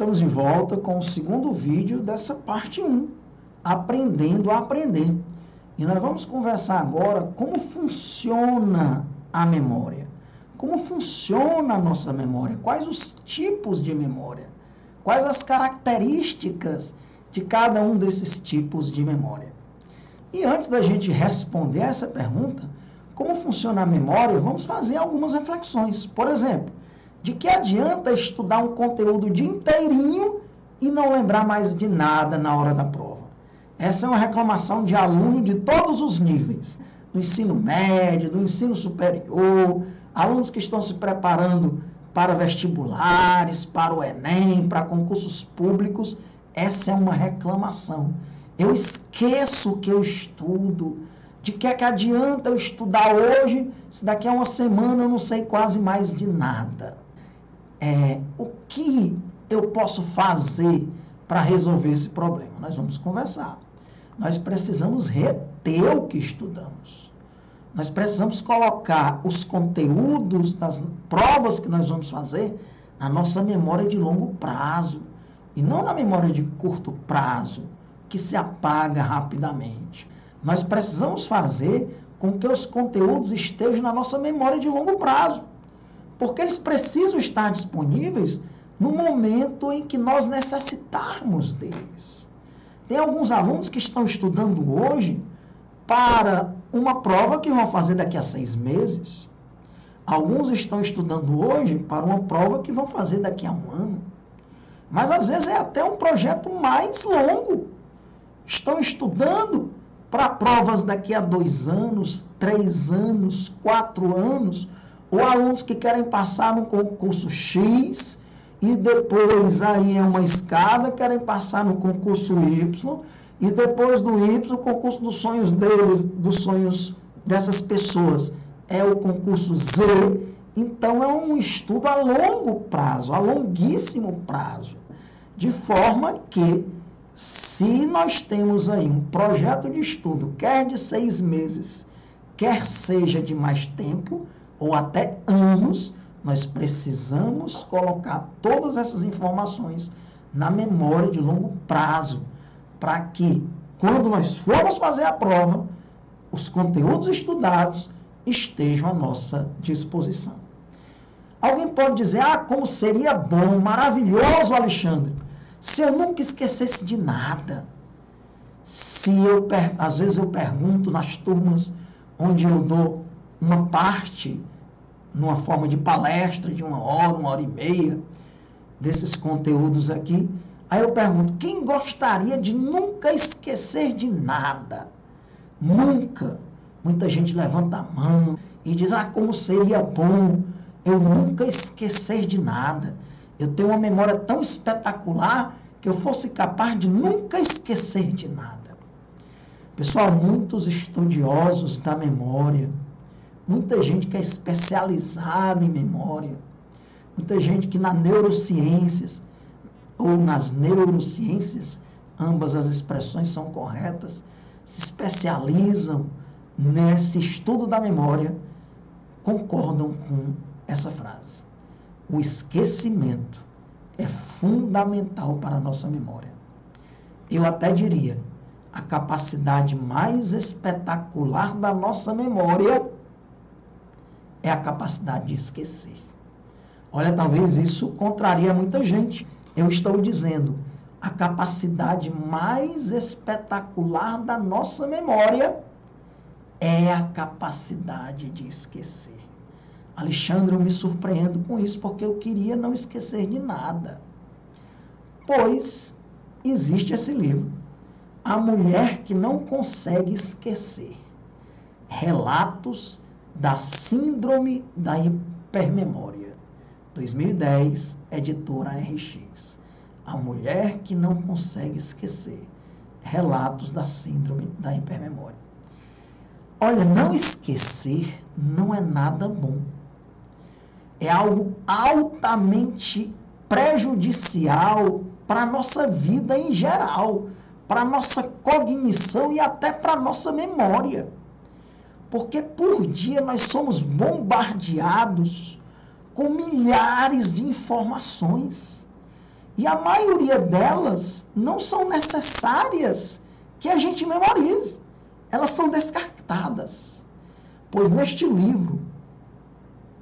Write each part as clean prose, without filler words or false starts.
Estamos de volta com o segundo vídeo dessa parte 1, Aprendendo a Aprender. E nós vamos conversar agora como funciona a memória. Como funciona a nossa memória? Quais os tipos de memória? Quais as características de cada um desses tipos de memória? E antes da gente responder essa pergunta, como funciona a memória, vamos fazer algumas reflexões. Por exemplo, de que adianta estudar um conteúdo o dia inteirinho e não lembrar mais de nada na hora da prova? Essa é uma reclamação de aluno de todos os níveis, do ensino médio, do ensino superior, alunos que estão se preparando para vestibulares, para o Enem, para concursos públicos. Essa é uma reclamação. Eu esqueço que eu estudo. De que é que adianta eu estudar hoje, se daqui a uma semana eu não sei quase mais de nada? O que eu posso fazer para resolver esse problema? Nós vamos conversar. Nós precisamos reter o que estudamos. Nós precisamos colocar os conteúdos das provas que nós vamos fazer na nossa memória de longo prazo e não na memória de curto prazo, que se apaga rapidamente. Nós precisamos fazer com que os conteúdos estejam na nossa memória de longo prazo, porque eles precisam estar disponíveis no momento em que nós necessitarmos deles. Tem alguns alunos que estão estudando hoje para uma prova que vão fazer daqui a 6 meses. Alguns estão estudando hoje para uma prova que vão fazer daqui a 1 ano. Mas às vezes é até um projeto mais longo. Estão estudando para provas daqui a 2 anos, 3 anos, 4 anos, ou alunos que querem passar no concurso X e depois aí é uma escada, querem passar no concurso Y e depois do Y, o concurso dos sonhos deles, dos sonhos dessas pessoas é o concurso Z. Então é um estudo a longo prazo, a longuíssimo prazo, de forma que se nós temos aí um projeto de estudo, quer de 6 meses, quer seja de mais tempo, ou até anos, nós precisamos colocar todas essas informações na memória de longo prazo, para que, quando nós formos fazer a prova, os conteúdos estudados estejam à nossa disposição. Alguém pode dizer, como seria bom, maravilhoso, Alexandre, se eu nunca esquecesse de nada. Às vezes eu pergunto nas turmas onde eu dou uma parte, numa forma de palestra, de 1 hora, 1h30, desses conteúdos aqui, aí eu pergunto, quem gostaria de nunca esquecer de nada? Nunca. Muita gente levanta a mão e diz, como seria bom eu nunca esquecer de nada. Eu tenho uma memória tão espetacular que eu fosse capaz de nunca esquecer de nada. Pessoal, muitos estudiosos da memória, muita gente que é especializada em memória, muita gente que nas neurociências, ou nas neurociências, ambas as expressões são corretas, se especializam nesse estudo da memória, concordam com essa frase. O esquecimento é fundamental para a nossa memória. Eu até diria, a capacidade mais espetacular da nossa memória é a capacidade de esquecer. Olha, talvez isso contraria muita gente. Eu estou dizendo, a capacidade mais espetacular da nossa memória é a capacidade de esquecer. Alexandre, eu me surpreendo com isso, porque eu queria não esquecer de nada. Pois existe esse livro, A Mulher que Não Consegue Esquecer. Relatos da Síndrome da Hipermemória. 2010, editora RX. A Mulher que Não Consegue Esquecer. Relatos da Síndrome da Hipermemória. Olha, não esquecer não é nada bom. É algo altamente prejudicial para a nossa vida em geral, para a nossa cognição e até para a nossa memória. Porque por dia nós somos bombardeados com milhares de informações. E a maioria delas não são necessárias que a gente memorize. Elas são descartadas. Pois neste livro,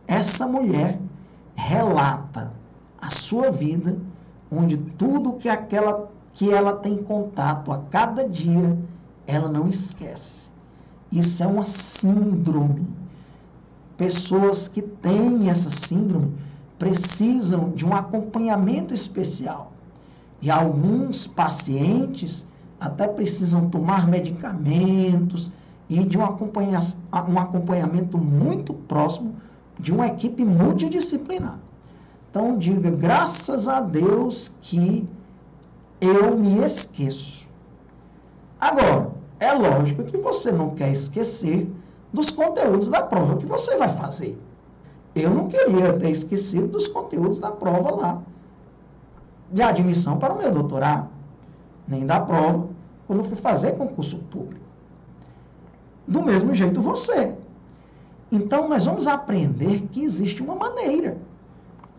essa mulher relata a sua vida, onde tudo que ela tem contato a cada dia, ela não esquece. Isso é uma síndrome. Pessoas que têm essa síndrome precisam de um acompanhamento especial. E alguns pacientes até precisam tomar medicamentos e de um acompanhamento muito próximo de uma equipe multidisciplinar. Então, diga, graças a Deus que eu me esqueço. Agora, é lógico que você não quer esquecer dos conteúdos da prova que você vai fazer. Eu não queria ter esquecido dos conteúdos da prova lá, de admissão para o meu doutorado, nem da prova quando fui fazer concurso público. Do mesmo jeito você. Então, nós vamos aprender que existe uma maneira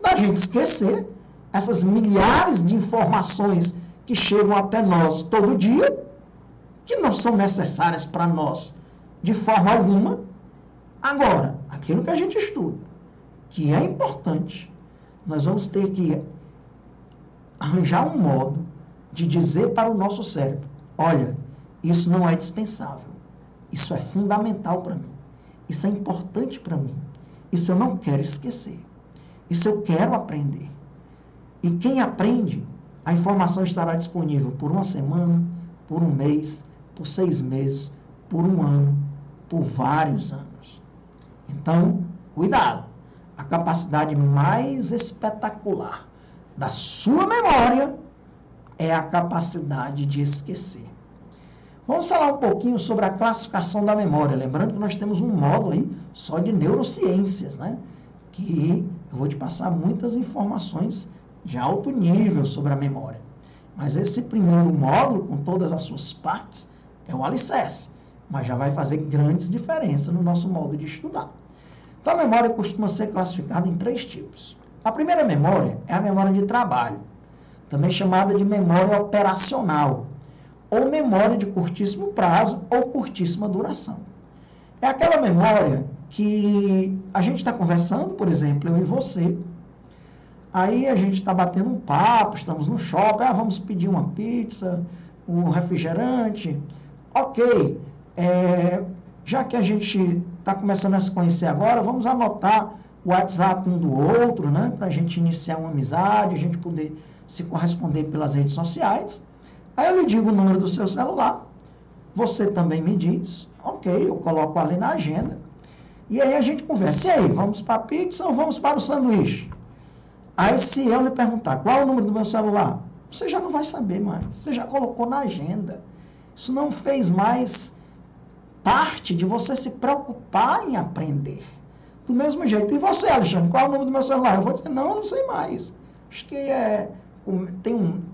da gente esquecer essas milhares de informações que chegam até nós todo dia, que não são necessárias para nós de forma alguma. Agora, aquilo que a gente estuda, que é importante, nós vamos ter que arranjar um modo de dizer para o nosso cérebro, olha, isso não é dispensável, isso é fundamental para mim, isso é importante para mim, isso eu não quero esquecer, isso eu quero aprender. E quem aprende, a informação estará disponível por uma semana, por um mês, por 6 meses, por um ano, por vários anos. Então, cuidado. A capacidade mais espetacular da sua memória é a capacidade de esquecer. Vamos falar um pouquinho sobre a classificação da memória. Lembrando que nós temos um módulo aí só de neurociências, né? Que eu vou te passar muitas informações de alto nível sobre a memória. Mas esse primeiro módulo, com todas as suas partes, é o alicerce. Mas já vai fazer grandes diferenças no nosso modo de estudar. Então, a memória costuma ser classificada em 3 tipos. A primeira memória é a memória de trabalho, também chamada de memória operacional, ou memória de curtíssimo prazo ou curtíssima duração. É aquela memória que a gente está conversando, por exemplo, eu e você, aí a gente está batendo um papo, estamos no shopping, vamos pedir uma pizza, um refrigerante, ok, já que a gente está começando a se conhecer agora, vamos anotar o WhatsApp um do outro, né, para a gente iniciar uma amizade, a gente poder se corresponder pelas redes sociais. Aí eu lhe digo o número do seu celular, você também me diz, ok, eu coloco ali na agenda, e aí a gente conversa. E aí, vamos para a pizza ou vamos para o sanduíche? Aí se eu lhe perguntar qual é o número do meu celular, você já não vai saber mais, você já colocou na agenda. Isso não fez mais parte de você se preocupar em aprender. Do mesmo jeito. E você, Alexandre, qual é o número do meu celular? Eu vou dizer, não sei mais. Acho que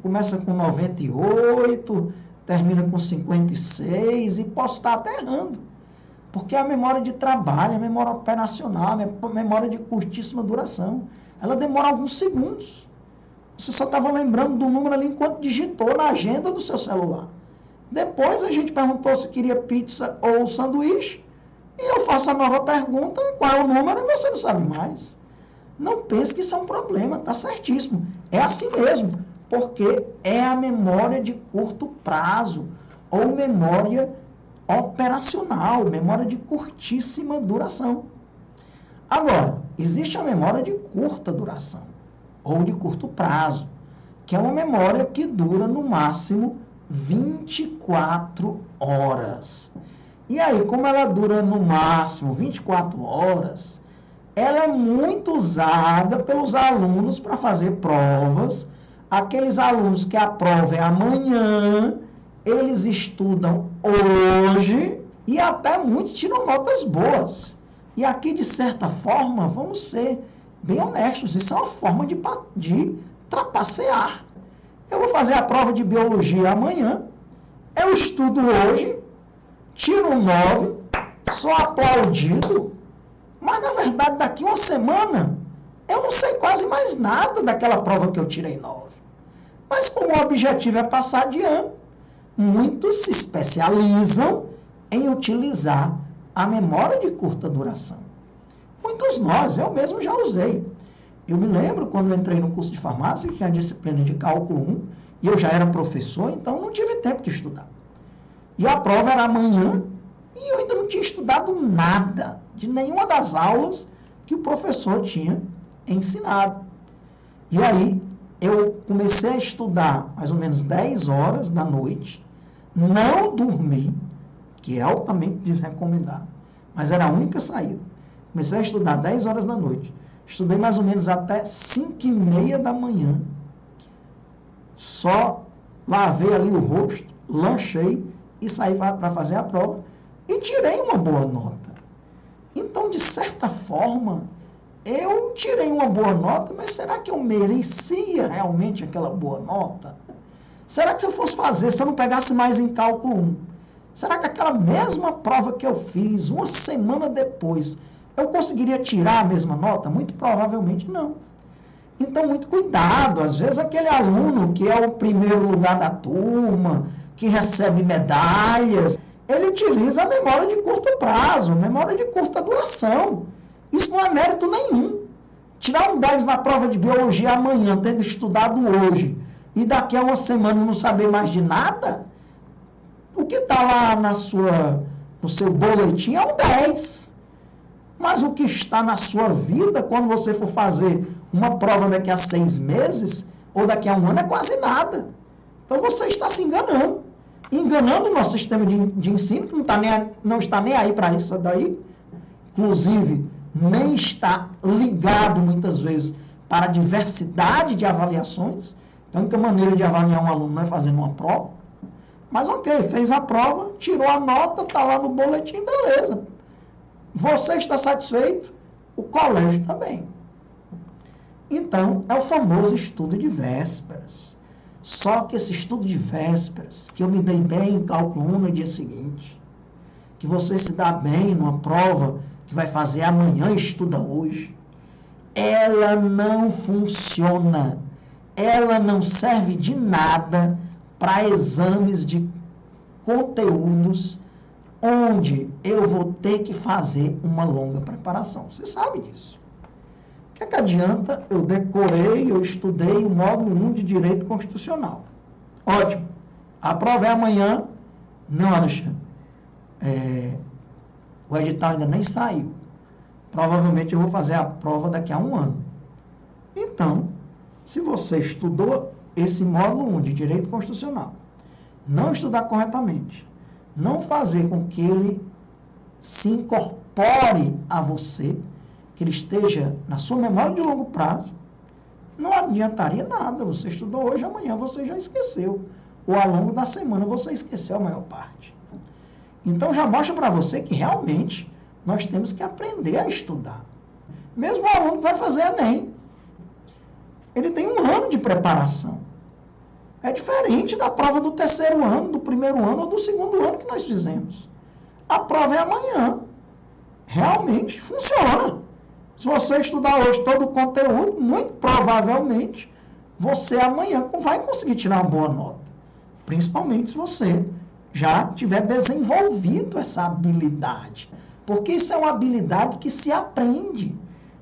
começa com 98, termina com 56 e posso estar até errando. Porque a memória de trabalho, a memória operacional, a memória de curtíssima duração, ela demora alguns segundos. Você só estava lembrando do número ali enquanto digitou na agenda do seu celular. Depois a gente perguntou se queria pizza ou sanduíche, e eu faço a nova pergunta, qual é o número, e você não sabe mais. Não pense que isso é um problema, está certíssimo. É assim mesmo, porque é a memória de curto prazo, ou memória operacional, memória de curtíssima duração. Agora, existe a memória de curta duração, ou de curto prazo, que é uma memória que dura no máximo 24 horas. E aí, como ela dura no máximo 24 horas, ela é muito usada pelos alunos para fazer provas. Aqueles alunos que a prova é amanhã, eles estudam hoje e até muitos tiram notas boas. E aqui, de certa forma, vamos ser bem honestos, isso é uma forma de trapacear. Eu vou fazer a prova de biologia amanhã, eu estudo hoje, tiro um 9, sou aplaudido, mas na verdade daqui uma semana eu não sei quase mais nada daquela prova que eu tirei 9. Mas como o objetivo é passar de ano, muitos se especializam em utilizar a memória de curta duração. Muitos nós, eu mesmo já usei. Eu me lembro quando eu entrei no curso de farmácia, que tinha a disciplina de cálculo 1, e eu já era professor, então não tive tempo de estudar. E a prova era amanhã, e eu ainda não tinha estudado nada de nenhuma das aulas que o professor tinha ensinado. E aí, eu comecei a estudar mais ou menos 10 horas da noite, não dormi, que é altamente desrecomendado, mas era a única saída. Comecei a estudar 10 horas da noite. Estudei mais ou menos até 5h30 da manhã. Só lavei ali o rosto, lanchei e saí para fazer a prova e tirei uma boa nota. Então, de certa forma, eu tirei uma boa nota, mas será que eu merecia realmente aquela boa nota? Será que se eu fosse fazer, se eu não pegasse mais em cálculo 1, será que aquela mesma prova que eu fiz, uma semana depois, eu conseguiria tirar a mesma nota? Muito provavelmente não. Então, muito cuidado. Às vezes, aquele aluno que é o primeiro lugar da turma, que recebe medalhas, ele utiliza a memória de curto prazo, memória de curta duração. Isso não é mérito nenhum. Tirar um 10 na prova de biologia amanhã, tendo estudado hoje, e daqui a uma semana não saber mais de nada, o que está lá no seu boletim é um 10. Mas o que está na sua vida, quando você for fazer uma prova daqui a 6 meses, ou daqui a um ano, é quase nada. Então você está se enganando. Enganando o nosso sistema de ensino, que não está nem aí para isso daí. Inclusive, nem está ligado, muitas vezes, para a diversidade de avaliações. Então, a única maneira de avaliar um aluno não é fazendo uma prova. Mas, ok, fez a prova, tirou a nota, está lá no boletim, beleza. Você está satisfeito? O colégio também. Então, é o famoso estudo de vésperas. Só que esse estudo de vésperas, que eu me dei bem em cálculo 1 no dia seguinte, que você se dá bem numa prova que vai fazer amanhã e estuda hoje, ela não funciona. Ela não serve de nada para exames de conteúdos onde eu vou ter que fazer uma longa preparação. Você sabe disso. O que é que adianta? Eu decorei, eu estudei o módulo 1 de Direito Constitucional. Ótimo. A prova é amanhã. Não, Alexandre. O edital ainda nem saiu. Provavelmente eu vou fazer a prova daqui a um ano. Então, se você estudou esse módulo 1 de Direito Constitucional, não estudar corretamente, não fazer com que ele se incorpore a você, que ele esteja na sua memória de longo prazo, não adiantaria nada. Você estudou hoje, amanhã você já esqueceu. Ou ao longo da semana você esqueceu a maior parte. Então já mostra para você que realmente nós temos que aprender a estudar. Mesmo o aluno que vai fazer Enem, ele tem um ano de preparação. É diferente da prova do terceiro ano, do primeiro ano ou do segundo ano que nós fizemos. A prova é amanhã. Realmente funciona. Se você estudar hoje todo o conteúdo, muito provavelmente você amanhã vai conseguir tirar uma boa nota. Principalmente se você já tiver desenvolvido essa habilidade. Porque isso é uma habilidade que se aprende.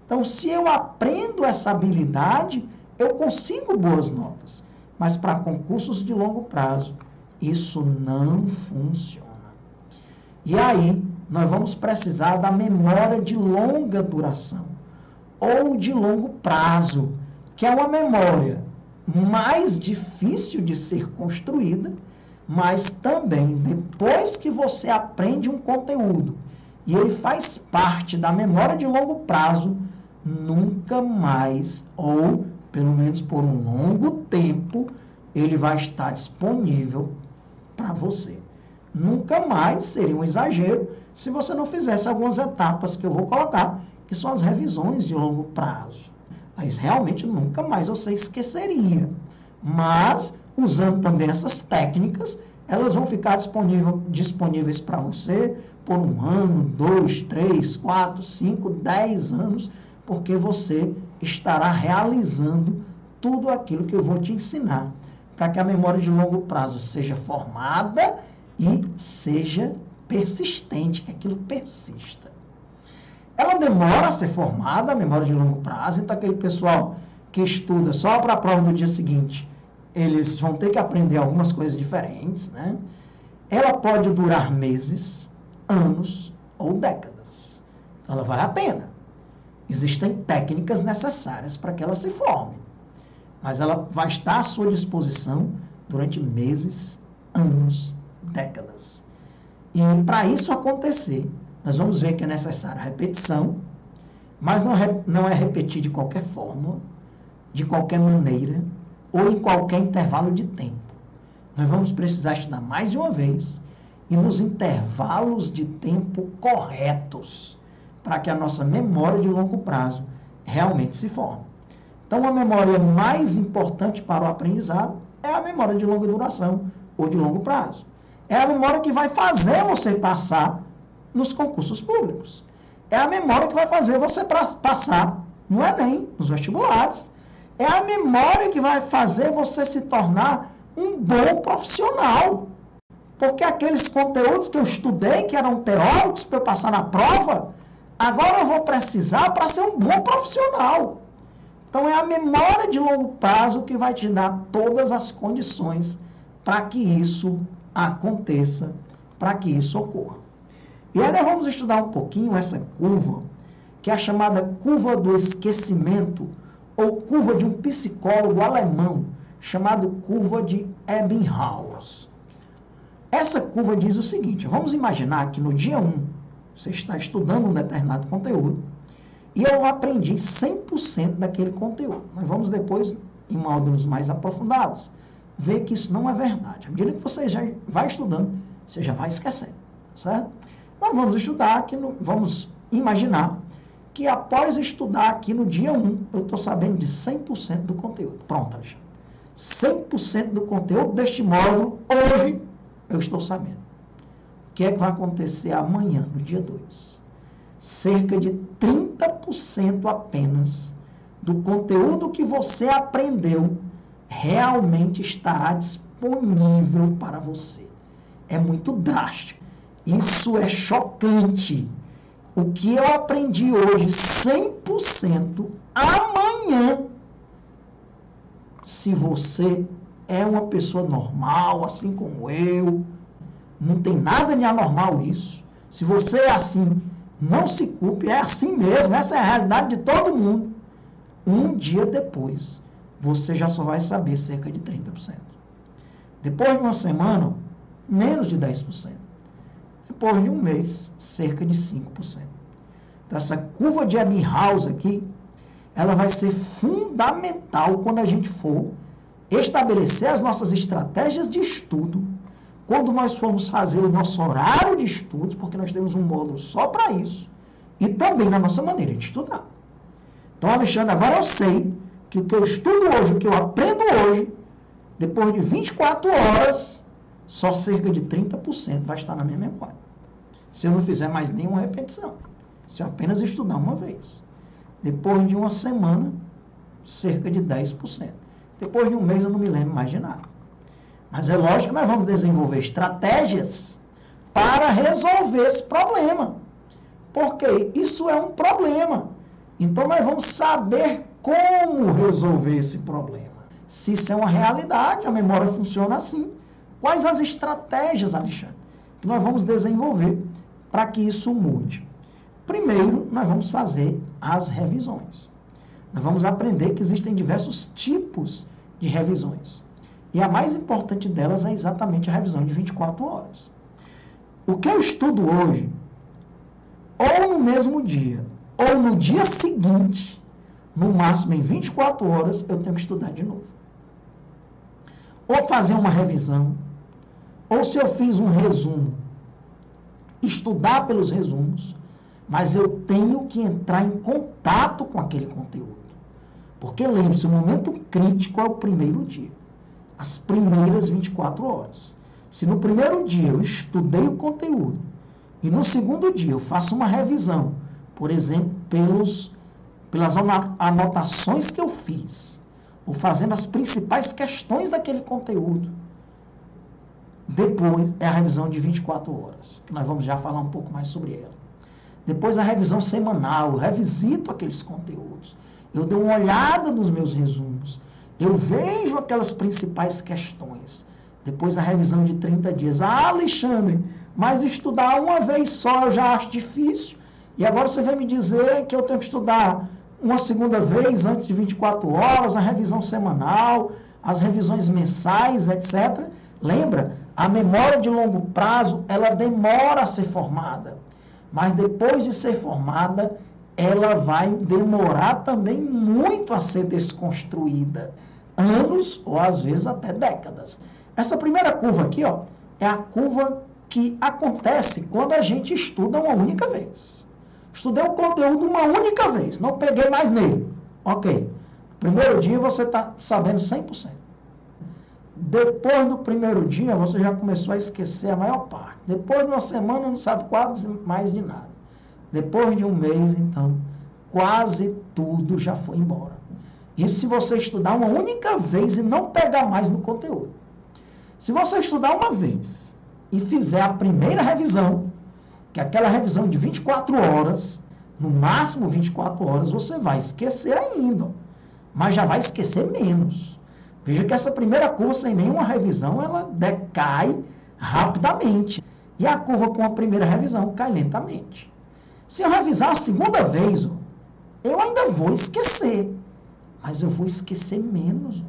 Então, se eu aprendo essa habilidade, eu consigo boas notas. Mas para concursos de longo prazo, isso não funciona. E aí, nós vamos precisar da memória de longa duração, ou de longo prazo, que é uma memória mais difícil de ser construída, mas também, depois que você aprende um conteúdo, e ele faz parte da memória de longo prazo, nunca mais, ou pelo menos por um longo tempo, ele vai estar disponível para você. Nunca mais seria um exagero se você não fizesse algumas etapas que eu vou colocar, que são as revisões de longo prazo. Mas realmente nunca mais você esqueceria. Mas, usando também essas técnicas, elas vão ficar disponíveis para você por 1 ano, 2, 3, 4, 5, 10 anos, porque você estará realizando tudo aquilo que eu vou te ensinar para que a memória de longo prazo seja formada e seja persistente, que aquilo persista. Ela demora a ser formada, a memória de longo prazo, então aquele pessoal que estuda só para a prova do dia seguinte, eles vão ter que aprender algumas coisas diferentes, né? Ela pode durar meses, anos ou décadas. Então, ela vale a pena. Existem técnicas necessárias para que ela se forme. Mas ela vai estar à sua disposição durante meses, anos, décadas. E para isso acontecer, nós vamos ver que é necessária a repetição, mas não é repetir de qualquer forma, de qualquer maneira, ou em qualquer intervalo de tempo. Nós vamos precisar estudar mais de uma vez e nos intervalos de tempo corretos para que a nossa memória de longo prazo realmente se forme. Então, a memória mais importante para o aprendizado é a memória de longa duração ou de longo prazo. É a memória que vai fazer você passar nos concursos públicos. É a memória que vai fazer você passar no Enem, nos vestibulares. É a memória que vai fazer você se tornar um bom profissional. Porque aqueles conteúdos que eu estudei, que eram teóricos para eu passar na prova, agora eu vou precisar para ser um bom profissional. Então, é a memória de longo prazo que vai te dar todas as condições para que isso aconteça, para que isso ocorra. E aí nós vamos estudar um pouquinho essa curva, que é a chamada curva do esquecimento, ou curva de um psicólogo alemão, chamado curva de Ebbinghaus. Essa curva diz o seguinte: vamos imaginar que no dia 1, você está estudando um determinado conteúdo, e eu aprendi 100% daquele conteúdo. Nós vamos depois, em módulos mais aprofundados, ver que isso não é verdade. À medida que você já vai estudando, você já vai esquecendo, certo? Nós vamos estudar aqui, vamos imaginar que após estudar aqui no dia 1, eu estou sabendo de 100% do conteúdo. Pronto, Alexandre. 100% do conteúdo deste módulo, hoje, eu estou sabendo. O que é que vai acontecer amanhã, no dia 2? Cerca de 30% apenas do conteúdo que você aprendeu realmente estará disponível para você. É muito drástico. Isso é chocante. O que eu aprendi hoje, 100%, amanhã, se você é uma pessoa normal, assim como eu, não tem nada de anormal isso. Se você é assim, não se culpe, é assim mesmo, essa é a realidade de todo mundo. Um dia depois, você já só vai saber cerca de 30%. Depois de uma semana, menos de 10%. Depois de um mês, cerca de 5%. Então, essa curva de Ebbinghaus aqui, ela vai ser fundamental quando a gente for estabelecer as nossas estratégias de estudo, quando nós formos fazer o nosso horário de estudos, porque nós temos um módulo só para isso, e também na nossa maneira de estudar. Então, Alexandre, agora eu sei que o que eu estudo hoje, o que eu aprendo hoje, depois de 24 horas, só cerca de 30% vai estar na minha memória. Se eu não fizer mais nenhuma repetição. Se eu apenas estudar uma vez. Depois de uma semana, cerca de 10%. Depois de um mês, eu não me lembro mais de nada. Mas é lógico que nós vamos desenvolver estratégias para resolver esse problema. Porque isso é um problema. Então, nós vamos saber como resolver esse problema. Se isso é uma realidade, a memória funciona assim. Quais as estratégias, Alexandre, que nós vamos desenvolver para que isso mude? Primeiro, nós vamos fazer as revisões. Nós vamos aprender que existem diversos tipos de revisões. E a mais importante delas é exatamente a revisão de 24 horas. O que eu estudo hoje, ou no mesmo dia, ou no dia seguinte, no máximo em 24 horas, eu tenho que estudar de novo. Ou fazer uma revisão, ou se eu fiz um resumo, estudar pelos resumos, mas eu tenho que entrar em contato com aquele conteúdo. Porque lembre-se, o momento crítico é o primeiro dia, as primeiras 24 horas. Se no primeiro dia eu estudei o conteúdo, e no segundo dia eu faço uma revisão, por exemplo, pelas anotações que eu fiz, ou fazendo as principais questões daquele conteúdo. Depois é a revisão de 24 horas, que nós vamos já falar um pouco mais sobre ela. Depois a revisão semanal, eu revisito aqueles conteúdos. Eu dou uma olhada nos meus resumos. Eu vejo aquelas principais questões. Depois a revisão de 30 dias. Ah, Alexandre, mas estudar uma vez só eu já acho difícil. E agora você vai me dizer que eu tenho que estudar uma segunda vez antes de 24 horas, a revisão semanal, as revisões mensais, etc. Lembra? A memória de longo prazo, ela demora a ser formada. Mas depois de ser formada, ela vai demorar também muito a ser desconstruída. Anos ou às vezes até décadas. Essa primeira curva aqui, ó, é a curva que acontece quando a gente estuda uma única vez. Estudei o conteúdo uma única vez, não peguei mais nele. Ok. Primeiro dia você está sabendo 100%. Depois do primeiro dia, você já começou a esquecer a maior parte. Depois de uma semana, não sabe quase mais de nada. Depois de um mês, então, quase tudo já foi embora. Isso se você estudar uma única vez e não pegar mais no conteúdo. Se você estudar uma vez e fizer a primeira revisão, que é aquela revisão de 24 horas, no máximo 24 horas, você vai esquecer ainda, mas já vai esquecer menos. Veja que essa primeira curva, sem nenhuma revisão, ela decai rapidamente. E a curva com a primeira revisão cai lentamente. Se eu revisar a segunda vez, eu ainda vou esquecer, mas eu vou esquecer menos.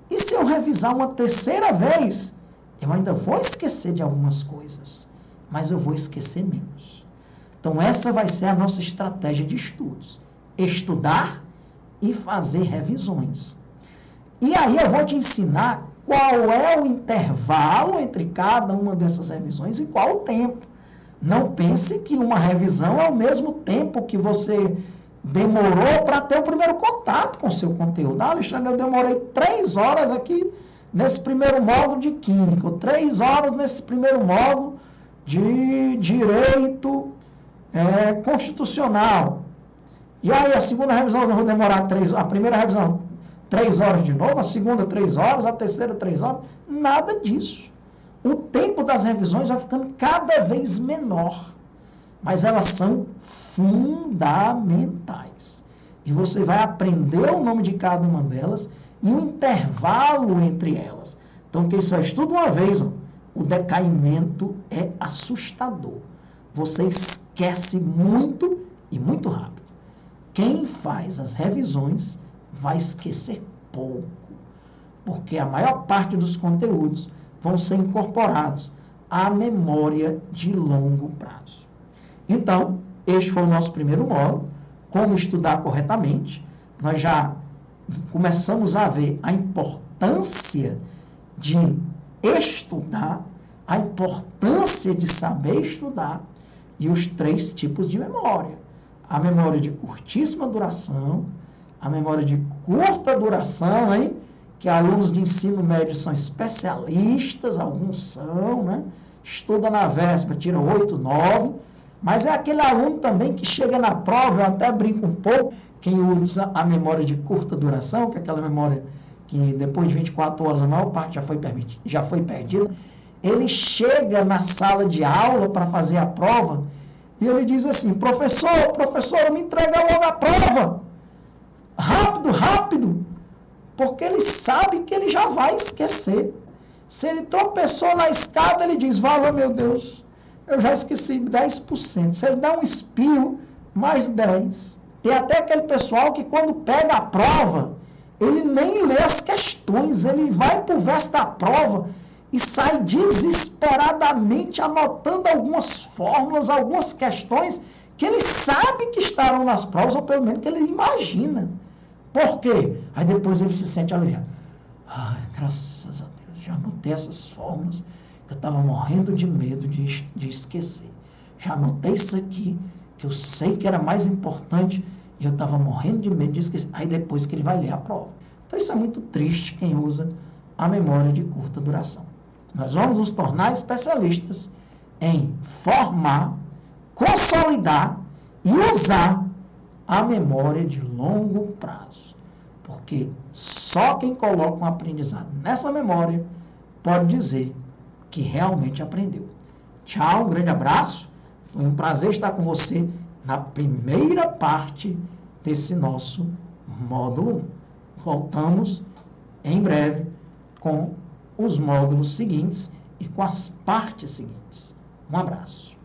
E se eu revisar uma terceira vez, eu ainda vou esquecer de algumas coisas, mas eu vou esquecer menos. Então, essa vai ser a nossa estratégia de estudos. Estudar e fazer revisões. E aí eu vou te ensinar qual é o intervalo entre cada uma dessas revisões e qual o tempo. Não pense que uma revisão é o mesmo tempo que você demorou para ter o primeiro contato com o seu conteúdo. Ah, Alexandre, eu demorei 3 horas aqui nesse primeiro módulo de Química, 3 horas nesse primeiro módulo de Direito Constitucional. E aí a segunda revisão eu vou demorar 3 horas, a primeira revisão 3 horas de novo, a segunda 3 horas, a terceira 3 horas, nada disso. O tempo das revisões vai ficando cada vez menor, mas elas são fundamentais. E você vai aprender o nome de cada uma delas e o intervalo entre elas. Então, quem só estuda uma vez, o decaimento é assustador. Você esquece muito e muito rápido. Quem faz as revisões vai esquecer pouco, porque a maior parte dos conteúdos vão ser incorporados à memória de longo prazo. Então, este foi o nosso primeiro módulo, como estudar corretamente. Nós já começamos a ver a importância de estudar, a importância de saber estudar e os 3 tipos de memória. A memória de curtíssima duração, a memória de curta duração, hein? Que alunos de ensino médio são especialistas, alguns são, né? Estuda na véspera, tira 8, 9, mas é aquele aluno também que chega na prova, eu até brinco um pouco, quem usa a memória de curta duração, que é aquela memória que depois de 24 horas a maior parte já foi perdida, ele chega na sala de aula para fazer a prova e ele diz assim, professor, me entrega logo a prova, rápido, porque ele sabe que ele já vai esquecer. Se ele tropeçou na escada, ele diz, valeu meu Deus, eu já esqueci 10%. Se ele dá um espirro, mais 10%. Tem até aquele pessoal que quando pega a prova, ele nem lê as questões, ele vai para o verso da prova e sai desesperadamente anotando algumas fórmulas, algumas questões que ele sabe que estarão nas provas, ou pelo menos que ele imagina. Por quê? Aí depois ele se sente aliviado. Ai, graças a Deus, já anotei essas fórmulas, que eu estava morrendo de medo de esquecer. Já anotei isso aqui, que eu sei que era mais importante, e eu estava morrendo de medo de esquecer. Aí depois que ele vai ler a prova. Então isso é muito triste quem usa a memória de curta duração. Nós vamos nos tornar especialistas em formar, consolidar e usar a memória de longo prazo. Porque só quem coloca um aprendizado nessa memória pode dizer que realmente aprendeu. Tchau, um grande abraço. Foi um prazer estar com você na primeira parte desse nosso módulo 1. Voltamos em breve com os módulos seguintes e com as partes seguintes. Um abraço.